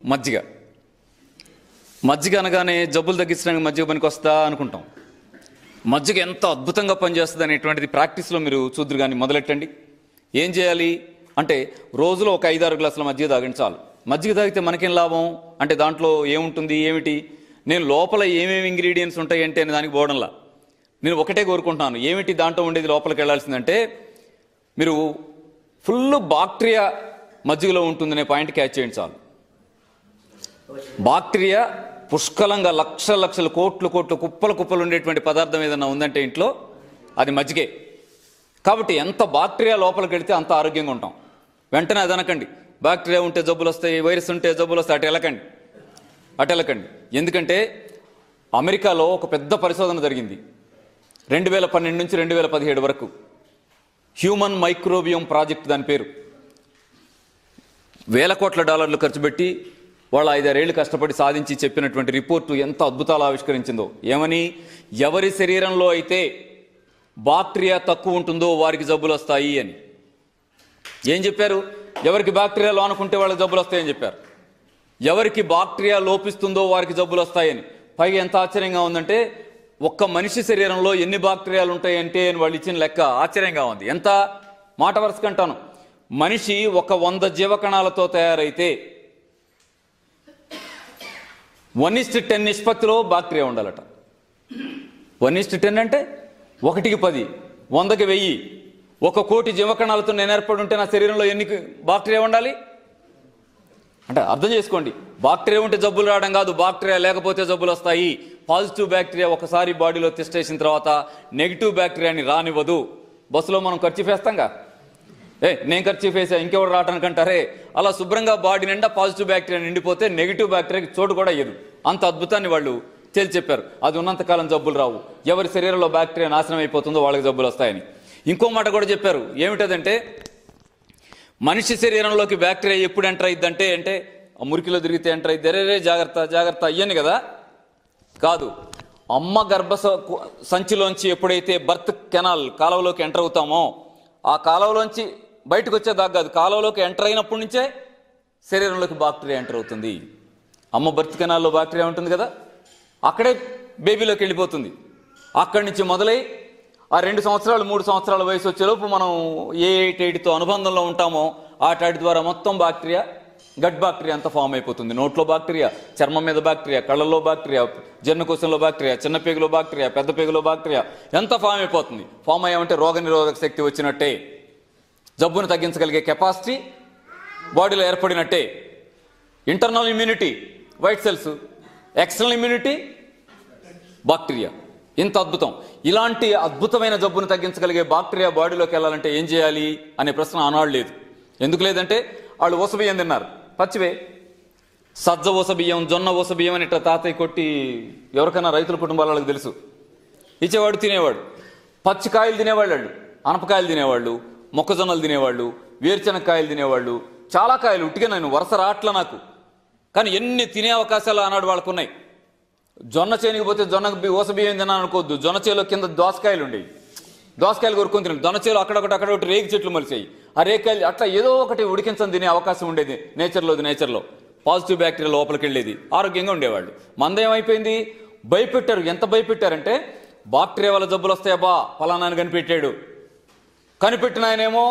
మజ్జిగ మజ్జిగ అనగానే జబ్బులు తగ్గించడానికి మజ్జిగ పనికి వస్తా అనుకుంటాం. మజ్జిగ ఎంత అద్భుతంగా పనిచేస్తుంది అనేటువంటిది ప్రాక్టీస్లో మీరు చూద్దరు. కానీ మొదలెట్టండి. ఏం చేయాలి అంటే రోజులో ఒక 5-6 గ్లాసుల మజ్జిగ తాగండి చాలు. మజ్జిగ తాగితే మనకేం లాభం అంటే దాంట్లో ఏముంటుంది ఏమిటి, నేను లోపల ఏమేమి ఇంగ్రీడియంట్స్ ఉంటాయి అంటే అని దానికి పోవడంలా నేను ఒకటే కోరుకుంటున్నాను. ఏమిటి దాంట్లో ఉండేది లోపలికి వెళ్ళాల్సిందంటే మీరు ఫుల్ బాక్టీరియా మజ్జిగలో ఉంటుందనే పాయింట్ క్యాచ్ చేయండి చాలు. బాక్టీరియా పుష్కలంగా లక్షలు కోట్లు కుప్పలు ఉండేటువంటి పదార్థం ఏదైనా ఉందంటే ఇంట్లో అది మజ్జిగే. కాబట్టి ఎంత బాక్టీరియా లోపలికి వెళితే అంత ఆరోగ్యంగా ఉంటాం. వెంటనే అది అనకండి బాక్టీరియా ఉంటే జబ్బులు వస్తాయి, వైరస్ ఉంటే జబ్బులు వస్తాయి, అటు వెళ్ళకండి. ఎందుకంటే అమెరికాలో ఒక పెద్ద పరిశోధన జరిగింది 2012 నుంచి 2017 వరకు. హ్యూమన్ మైక్రోబియం ప్రాజెక్ట్ దాని పేరు. $వేల కోట్ల ఖర్చు పెట్టి వాళ్ళు 5-6 ఏళ్ళు కష్టపడి సాధించి చెప్పినటువంటి రిపోర్టు ఎంత అద్భుతాలు ఆవిష్కరించిందో. ఏమని, ఎవరి శరీరంలో అయితే బాక్టీరియా తక్కువ ఉంటుందో వారికి జబ్బులు వస్తాయి అని. ఏం చెప్పారు? ఎవరికి బాక్టీరియా లోనుకుంటే వాళ్ళకి జబ్బులు వస్తాయని చెప్పారు. ఎవరికి బాక్టీరియా లోపిస్తుందో వారికి జబ్బులు వస్తాయని. పైగా ఎంత ఆశ్చర్యంగా ఉందంటే ఒక్క మనిషి శరీరంలో ఎన్ని బాక్టీరియాలు ఉంటాయంటే అని వాళ్ళు ఇచ్చిన లెక్క ఆశ్చర్యంగా ఉంది. ఎంత మాట వరుసకంటాను, మనిషి ఒక 100 జీవకణాలతో తయారైతే 1:10 నిష్పత్తిలో బాక్టీరియా ఉండాలట. 1:10 అంటే 1కి 10, 100కి 1000. 1 కోటి జీవకణాలతో నేను ఏర్పడి ఉంటే నా శరీరంలో ఎన్ని బాక్టీరియా ఉండాలి అంటే అర్థం చేసుకోండి. బాక్టీరియా ఉంటే జబ్బులు రావడం కాదు, బాక్టీరియా లేకపోతే జబ్బులు వస్తాయి. పాజిటివ్ బ్యాక్టీరియా ఒకసారి బాడీలో టెస్ట్ తర్వాత నెగిటివ్ బ్యాక్టీరియాని రానివ్వదు. బస్సులో మనం ఖర్చు వేస్తాంగా, నేను ఖర్చు వేసా ఇంకెవరు రావడానికి అంటారే, అలా శుభ్రంగా బాడీ నిండా పాజిటివ్ బ్యాక్టీరియా నిండిపోతే నెగిటివ్ బ్యాక్టీరియాకి చోటు కూడా ఇయ్యదు. అంత అద్భుతాన్ని వాళ్ళు తేల్చి చెప్పారు. అది ఉన్నంతకాలం జబ్బులు రావు. ఎవరి శరీరంలో బ్యాక్టీరియా నాశనం అయిపోతుందో వాళ్ళకి జబ్బులు వస్తాయని. ఇంకో మాట కూడా చెప్పారు. ఏమిటదంటే మనిషి శరీరంలోకి బ్యాక్టీరియా ఎప్పుడు ఎంటర్ అయ్యిద్దంటే అంటే మురికిలో తిరిగితే ఎంటర్ అయ్యిద్ది, రే జాగ్రత్త అయ్యని కదా. కాదు, అమ్మ గర్భ సంచిలోంచి ఎప్పుడైతే బర్త్ కెనాల్ కాలువలోకి ఎంటర్ అవుతామో ఆ కాలువలోంచి బయటకు వచ్చేదాకా కాదు, కాలువలోకి ఎంటర్ అయినప్పటి నుంచే శరీరంలోకి బాక్టీరియా ఎంటర్ అవుతుంది. అమ్మ బర్త్ కెనాల్లో బాక్టీరియా ఉంటుంది కదా, అక్కడే బేబీలోకి వెళ్ళిపోతుంది. అక్కడి నుంచి మొదలై ఆ 2 సంవత్సరాలు 3 సంవత్సరాల వయసు వచ్చేలోపు మనం ఏ ఏటితో అనుబంధంలో ఉంటామో ఆటాటి ద్వారా మొత్తం బాక్టీరియా, గట్ బాక్టీరియా అంతా ఫామ్ అయిపోతుంది. నోట్లో బాక్టీరియా, చర్మం మీద బాక్టీరియా, కళ్ళల్లో బాక్టీరియా, జీర్ణకోశంలో బాక్టీరియా, చిన్న పేగులో బాక్టీరియా, పెద్ద పేగులో బాక్టీరియా ఎంత ఫామ్ అయిపోతుంది. ఫామ్ అయ్యామంటే రోగ నిరోధక శక్తి వచ్చినట్టే, జబ్బును తగ్గించగలిగే కెపాసిటీ బాడీలో ఏర్పడినట్టే. Internal immunity white cells, external immunity bacteria. ఇంత అద్భుతం. ఇలాంటి అద్భుతమైన జబ్బును తగ్గించగలిగే బాక్టీరియా బాడీలోకి వెళ్ళాలంటే ఏం చేయాలి అనే ప్రశ్న ఆనాడు లేదు. ఎందుకు లేదంటే వాళ్ళు ఊసబియ్యం తిన్నారు, పచ్చివే. సజ్జ ఊసబియ్యం, జొన్న ఊసబియ్యం అని ఇట్లా తాతయ్య కొట్టి ఎవరికైనా రైతుల కుటుంబాల వాళ్ళకి తెలుసు ఇచ్చేవాడు, తినేవాడు. పచ్చికాయలు తినేవాళ్ళు, అనపకాయలు తినేవాళ్ళు, మొక్కజొన్నలు తినేవాళ్ళు, వేరుశనగకాయలు తినేవాళ్ళు, చాలా కాయలు. ఉట్టిగా నేను వరుస రాట్ల నాకు, కానీ ఎన్ని తినే అవకాశాలు ఆనాడు వాళ్ళకు ఉన్నాయి. జొన్న చేనికి పోతే జొన్న ఊసబియ్యం తిన్నాను అనుకోవద్దు. జొన్న చేలో కింద దోసకాయలు ఉండేవి, దోసకాయలు కొరుకొని తిన్నాను. జొన్న చేలో అక్కడొకటి రేగి చెట్లు మలిసాయి. ఆ రేకాయలు అట్లా ఏదో ఒకటి ఉడికించని తినే అవకాశం ఉండేది నేచర్లో. పాజిటివ్ బ్యాక్టీరియా లోపలికి వెళ్ళేది, ఆరోగ్యంగా ఉండేవాళ్ళు. మందేమైపోయింది, భయపెట్టారు. ఎంత భయపెట్టారంటే బాక్టీరియా వల్ల జబ్బులు వస్తాయబ్బా ఫలానాన్ని కనిపెట్టిన ఆయనేమో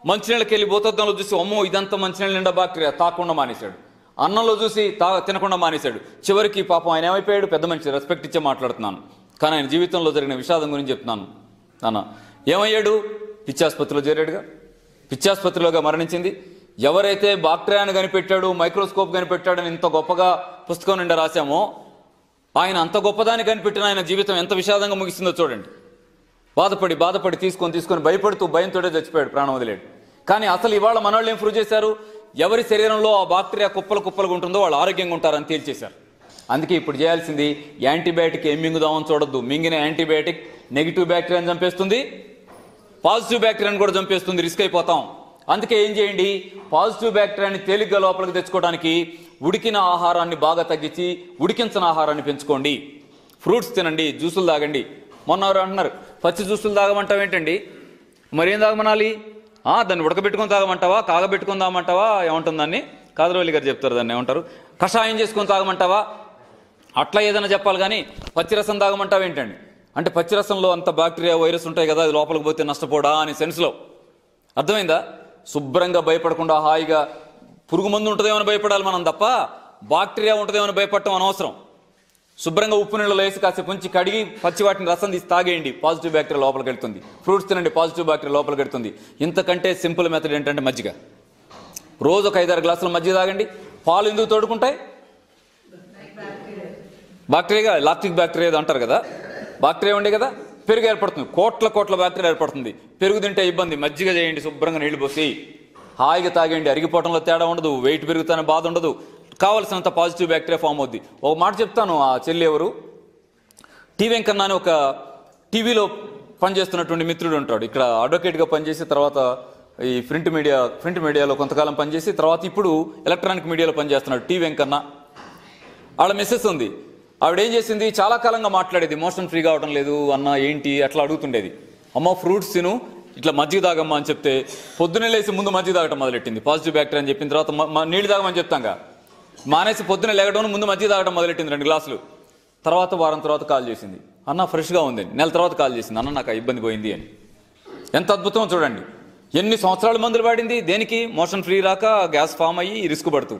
మంచినీళ్ళకి వెళ్ళి భూతద్దంలో చూసి అమ్మో ఇదంతా మంచినీళ్ళ నిండా బాక్టీరియా, తాకుండా మానేశాడు. అన్నంలో చూసి తినకుండా మానేశాడు. చివరికి పాపం ఆయన ఏమైపోయాడు, పెద్ద మనిషి, రెస్పెక్ట్ ఇచ్చే మాట్లాడుతున్నాను, కానీ ఆయన జీవితంలో జరిగిన విషాదం గురించి చెప్తున్నాను. నాన్న ఏమయ్యాడు, పిచ్చాసుపత్రిలో చేరాడుగా, పిచ్చాసుపత్రిలోగా మరణించింది. ఎవరైతే బాక్టీరియాను కనిపెట్టాడు, మైక్రోస్కోప్ కనిపెట్టాడని ఇంత గొప్పగా పుస్తకం నిండా రాశామో ఆయన అంత గొప్పదాన్ని కనిపెట్టిన ఆయన జీవితం ఎంత విషాదంగా ముగిసిందో చూడండి. బాధపడి తీసుకొని భయపడుతూ భయంతోనే చచ్చిపోయాడు, ప్రాణం వదిలేడు. కానీ అసలు ఇవాళ మనవాళ్ళు ఏం ప్రూవ్ చేశారు, ఎవరి శరీరంలో ఆ బాక్టీరియా కుప్పలుగా ఉంటుందో వాళ్ళు ఆరోగ్యంగా ఉంటారని తేల్చేశారు. అందుకే ఇప్పుడు చేయాల్సింది యాంటీబయాటిక్ ఏం మింగుదామని చూడొద్దు. మింగిన యాంటీబయాటిక్ నెగిటివ్ బ్యాక్టీరియాని చంపేస్తుంది, పాజిటివ్ బ్యాక్టీరియాని కూడా చంపేస్తుంది, రిస్క్ అయిపోతాం. అందుకే ఏం చేయండి, పాజిటివ్ బ్యాక్టీరియాని తేలిగ్గా లోపలికి తెచ్చుకోవడానికి ఉడికిన ఆహారాన్ని బాగా తగ్గించి ఉడికించిన ఆహారాన్ని పెంచుకోండి. ఫ్రూట్స్ తినండి, జ్యూసులు తాగండి. మొన్న ఎవరు అంటున్నారు పచ్చి జ్యూసులు తాగమంటావు ఏంటండి, మరేం తాగమనాలి, దాన్ని ఉడకబెట్టుకొని తాగమంటావా, కాగబెట్టుకొని తాగమంటావా, ఏమంటుంది దాన్ని కాదరవల్లి గారు చెప్తారు, దాన్ని ఏమంటారు, కషాయం చేసుకొని తాగమంటావా, అట్లా ఏదైనా చెప్పాలి. కానీ పచ్చిరసం తాగమంటావా ఏంటండి? అంటే పచ్చిరసంలో అంత బ్యాక్టీరియా వైరస్ ఉంటాయి కదా, అది లోపలికి పోతే నష్టపోడా అనే సెన్స్లో. అర్థమైందా? శుభ్రంగా భయపడకుండా హాయిగా పురుగు మందు ఉంటుందేమని భయపడాలి మనం తప్ప బ్యాక్టీరియా ఉంటుందేమని భయపడటం అనవసరం. శుభ్రంగా ఉప్పు నీళ్ళలో వేసి కాసేపు ఉంచి కడిగి పచ్చి వాటిని రసం తీసి తాగేయండి, పాజిటివ్ బ్యాక్టీరియా లోపలికి వెళ్తుంది. ఫ్రూట్స్ తినండి, పాజిటివ్ బ్యాక్టీరియా లోపలికి వెళ్తుంది. ఇంతకంటే సింపుల్ మెథడ్ ఏంటంటే మజ్జిగ. రోజు ఒక 5-6 గ్లాసుల మజ్జిగ తాగండి. పాలు ఎందుకు తోడుకుంటాయి? బ్యాక్టీరియా, లాక్టిక్ బ్యాక్టీరియా అంటారు కదా, బ్యాక్టీరియా ఉండే కదా, పెరుగు ఏర్పడుతుంది. కోట్ల బ్యాక్టీరియా ఏర్పడుతుంది. పెరుగు తింటే ఇబ్బంది, మజ్జిగ చేయండి, శుభ్రంగా నీళ్లు పోసి హాయిగా తాగండి. అరిగిపోవడంలో తేడా ఉండదు, వెయిట్ పెరుగుతానే బాధ ఉండదు, కావాల్సినంత పాజిటివ్ బ్యాక్టీరియా ఫామ్ అవుద్ది. ఒక మాట చెప్తాను, ఆ చెల్లి ఎవరు, టీ వెంకన్న అని ఒక టీవీలో పనిచేస్తున్నటువంటి మిత్రుడు ఉంటాడు. ఇక్కడ అడ్వకేట్గా పనిచేసి తర్వాత ఈ ప్రింట్ మీడియాలో కొంతకాలం పనిచేసి తర్వాత ఇప్పుడు ఎలక్ట్రానిక్ మీడియాలో పనిచేస్తున్నాడు టీ వెంకన్న. వాళ్ళ మిస్సెస్ ఉంది. ఆవిడ ఏం చేసింది, చాలా కాలంగా మాట్లాడేది, మోషన్ ఫ్రీగా అవడం లేదు అన్న, ఏంటి అట్లా అడుగుతుండేది. అమ్మ ఫ్రూట్స్ తిను, ఇట్లా మజ్జిగ తాగమ్మా అని చెప్తే పొద్దున్నే లేసి ముందు మజ్జిగ తాగటం మొదలెట్టింది. పాజిటివ్ బ్యాక్టీరియా అని చెప్పిన తర్వాత నీళ్ళు తాగమని చెప్తాంగా, మానేసి పొద్దున్నే లేగడం ముందు మజ్జిగ తాగడం మొదలెట్టింది 2 గ్లాసులు. తర్వాత వారం తర్వాత కాల్ చేసింది, అన్న ఫ్రెష్గా ఉంది. నెల తర్వాత కాల్ చేసింది, అన్న నాకు ఇబ్బంది పోయింది అని. ఎంత అద్భుతం చూడండి. ఎన్ని సంవత్సరాలు మందులు వాడింది దేనికి? మోషన్ ఫ్రీ రాక గ్యాస్ ఫామ్ అయ్యి రిస్క్ పడుతూ.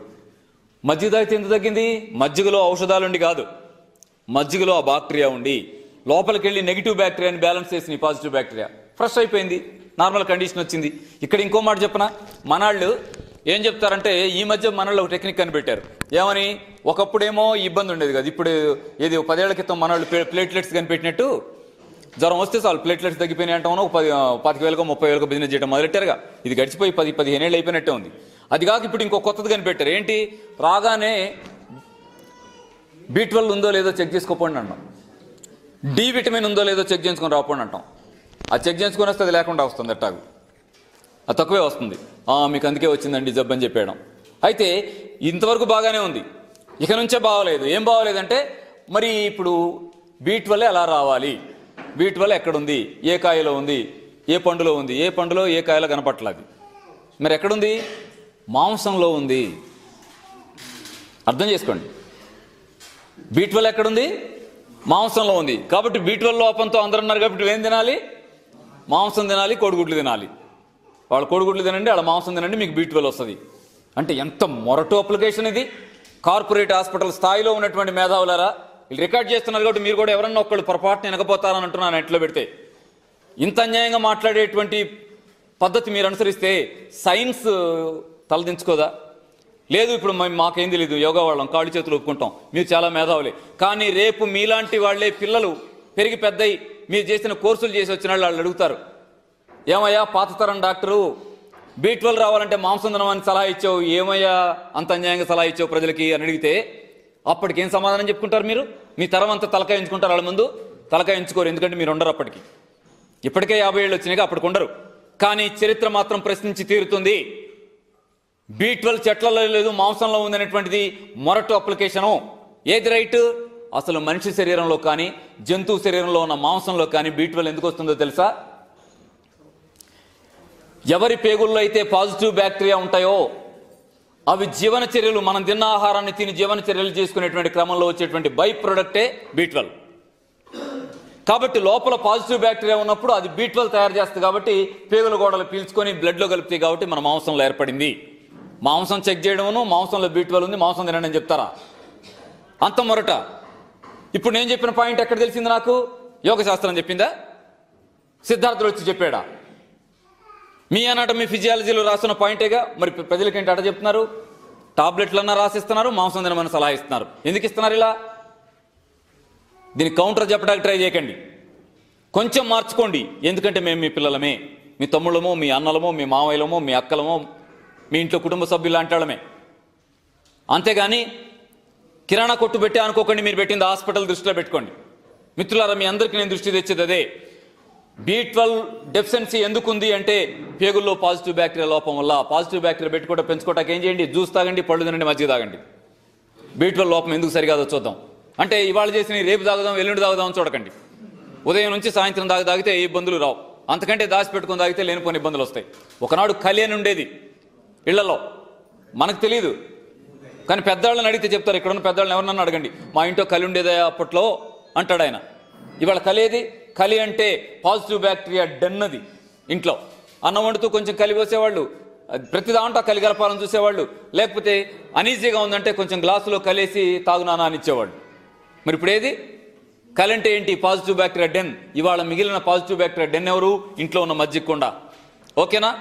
మజ్జిగ తాగితే ఎంత తగ్గింది? మజ్జిగలో ఔషధాలు ఉండి కాదు, మజ్జిగలో ఆ బ్యాక్టీరియా ఉండి లోపలికి వెళ్ళి నెగిటివ్ బ్యాక్టీరియాని బ్యాలెన్స్ చేసి పాజిటివ్ బ్యాక్టీరియా ఫ్రెష్ అయిపోయింది, నార్మల్ కండిషన్ వచ్చింది. ఇక్కడ ఇంకో మాట చెప్పనా, మనాళ్ళు ఏం చెప్తారంటే ఈ మధ్య మనల్లో ఒక టెక్నిక్ కనిపెట్టారు. ఏమని? ఒకప్పుడేమో ఇబ్బంది ఉండేది కదా, ఇప్పుడు ఏది 10 ఏళ్ల క్రితం మనవాళ్ళు ప్లేట్లెట్స్ కనిపెట్టినట్టు జ్వరం వస్తే చాలు ప్లేట్లెట్స్ తగ్గిపోయినాయి అంటామో 25,000 30,000 బిజినెస్ చేయడం మొదలెట్టారుగా. ఇది గడిచిపోయి 10-15 ఏళ్ళు అయిపోయినట్టే ఉంది. అది కాక ఇప్పుడు ఇంకో కొత్తది కనిపెట్టారు. ఏంటి? రాగానే B12 ఉందో లేదో చెక్ చేసుకోపోండి అంటాం, డి విటమిన్ ఉందో లేదో చెక్ చేసుకొని రాపోండి అంటాం. అది చెక్ చేసుకొని వస్తే అది లేకుండా వస్తుంది, ఎట్టాగు అది తక్కువే వస్తుంది. మీకు అందుకే వచ్చిందండి జబ్బు అని చెప్పేయడం. అయితే ఇంతవరకు బాగానే ఉంది, ఇక నుంచే బాగోలేదు. ఏం బాగోలేదంటే మరి ఇప్పుడు B12 ఎలా రావాలి, B12 ఎక్కడుంది, ఏ కాయలో ఉంది, ఏ పండులో ఉంది, ఏ పండులో ఏ కాయలో కనపట్లేదు. మరి ఎక్కడుంది? మాంసంలో ఉంది. అర్థం చేసుకోండి, B12 ఎక్కడుంది? మాంసంలో ఉంది. కాబట్టి B12 లోపంతో అందరూ ఉన్నారు కాబట్టి ఏం తినాలి? మాంసం తినాలి, కోడిగుడ్లు తినాలి. వాళ్ళు కోడిగుడ్లు తినండి, వాళ్ళ మాంసం తినండి, మీకు B12 వస్తుంది. అంటే ఎంత మొరటు అప్లికేషన్ ఇది. కార్పొరేట్ హాస్పిటల్ స్థాయిలో ఉన్నటువంటి మేధావులారా, వీళ్ళు రికార్డ్ చేస్తున్నారు కాబట్టి మీరు కూడా ఎవరన్నా ఒక్కళ్ళు పొరపాటున వెనకపోతారని అంటున్నాను. నెట్లో పెడితే ఇంత అన్యాయంగా మాట్లాడేటువంటి పద్ధతి మీరు అనుసరిస్తే సైన్స్ తలదించుకోదా? లేదు, ఇప్పుడు మాకేం తెలియదు, యోగా వాళ్ళం, కాళ్ళు చేతులు ఒప్పుకుంటాం, మీరు చాలా మేధావులే. కానీ రేపు మీలాంటి వాళ్ళే పిల్లలు పెరిగి పెద్దయి మీరు చేసిన కోర్సులు చేసి వచ్చిన వాళ్ళు అడుగుతారు, ఏమయ్యా పాత తరం డాక్టరు B12 రావాలంటే మాంసం తినమని సలహా ఇచ్చావు, ఏమయ్యా అంత అన్యాయంగా సలహా ఇచ్చావు ప్రజలకి అని అడిగితే అప్పటికేం సమాధానం చెప్పుకుంటారు? మీరు మీ తరం అంతా తలకాయ ఎంచుకుంటారు, వాళ్ళ ముందు తలకాయ ఎంచుకోరు, ఎందుకంటే మీరు ఉండరు అప్పటికి. ఇప్పటికే 50 ఏళ్ళు వచ్చినాయిగా, అప్పటికి ఉండరు. కానీ చరిత్ర మాత్రం ప్రశ్నించి తీరుతుంది. B12 చెట్లలో లేదు, మాంసంలో ఉందనేటువంటిది మొరటు అప్లికేషను. ఏది రైట్? అసలు మనిషి శరీరంలో కానీ జంతువు శరీరంలో ఉన్న మాంసంలో కానీ B12 ఎందుకు వస్తుందో తెలుసా? ఎవరి పేగుల్లో అయితే పాజిటివ్ బ్యాక్టీరియా ఉంటాయో అవి జీవన చర్యలు, మనం తిన్న ఆహారాన్ని తిని జీవన చర్యలు చేసుకునేటువంటి క్రమంలో వచ్చేటువంటి బై ప్రొడక్టే B12. కాబట్టి లోపల పాజిటివ్ బ్యాక్టీరియా ఉన్నప్పుడు అది B12 తయారు చేస్తుంది. కాబట్టి పేగుల గోడలు పీల్చుకొని బ్లడ్లో కలుపుతాయి. కాబట్టి మన మాంసంలో ఏర్పడింది. మాంసం చెక్ చేయడమును మాంసంలో B12 ఉంది, మాంసం తినండి అని చెప్తారా? అంత మొరట. ఇప్పుడు నేను చెప్పిన పాయింట్ ఎక్కడ తెలిసింది నాకు? యోగ శాస్త్రం చెప్పిందా? సిద్ధార్థుడు వచ్చి చెప్పాడా? మీ అనాటమీ ఫిజియాలజీలో రాస్తున్న పాయింటేగా. మరి ప్రజలకి ఏంటి అట చెప్తున్నారు? టాబ్లెట్లన్నా రాసిస్తున్నారు, మాంసం తినమని సలహా ఇస్తున్నారు. ఎందుకు ఇస్తున్నారు ఇలా? దీనికి కౌంటర్ చెప్పడానికి ట్రై చేయకండి, కొంచెం మార్చుకోండి. ఎందుకంటే మేము మీ పిల్లలమే, మీ తమ్ముళ్ళమో, మీ అన్నలమో, మీ మామయ్యలమో, మీ అక్కలమో, మీ ఇంట్లో కుటుంబ సభ్యులు లాంటి వాళ్ళమే. అంతేగాని కిరాణా కొట్టు పెట్టి అనుకోకండి మీరు పెట్టింది హాస్పిటల్ దృష్టిలో పెట్టుకోండి. మిత్రులారా, మీ అందరికీ నేను దృష్టి తెచ్చేది అదే. B12 డెఫిషియన్సీ ఎందుకుంది అంటే పేగుల్లో పాజిటివ్ బ్యాక్టీరియా లోపం వల్ల. పాజిటివ్ బ్యాక్టీరియా పెట్టుకోవడం పెంచుకోవటానికి ఏం చేయండి? జ్యూస్ తాగండి, పళ్ళు తినండి, మజ్జిగ తాగండి. B12 లోపం ఎందుకు సరికాదో చూద్దాం. అంటే ఇవాళ చేసిన రేపు తాగుదాం, ఎల్లుండి తాగుదాం చూడకండి. ఉదయం నుంచి సాయంత్రం తాగితే ఏ ఇబ్బందులు రావు. అంతకంటే దాచిపెట్టుకుని తాగితే లేనిపోని ఇబ్బందులు వస్తాయి. ఒకనాడు కళ్యాణ్ ఉండేది ఇళ్లలో, మనకు తెలియదు. కానీ పెద్దవాళ్ళని అడిగితే చెప్తారు. ఇక్కడ ఉన్న పెద్దవాళ్ళని ఎవరన్నా అడగండి, మా ఇంట్లో కలి ఉండేదే అప్పట్లో అంటాడు ఆయన. ఇవాళ కలి ఏది? కలి అంటే పాజిటివ్ బ్యాక్టీరియా డెన్. అది ఇంట్లో అన్నం వండుతూ కొంచెం కలి పోసేవాళ్ళు, ప్రతి దాంట్లో కలి కలపాలని చూసేవాళ్ళు. లేకపోతే అనీజీగా ఉందంటే కొంచెం గ్లాసులో కలిసి తాగునానా అని ఇచ్చేవాళ్ళు. మరి ఇప్పుడు ఏది? కలి అంటే ఏంటి? Positive bacteria then. ఇవాళ మిగిలిన పాజిటివ్ బ్యాక్టీరియా డెన్ ఎవరు? ఇంట్లో ఉన్న మజ్జిగ కుండ. ఓకేనా?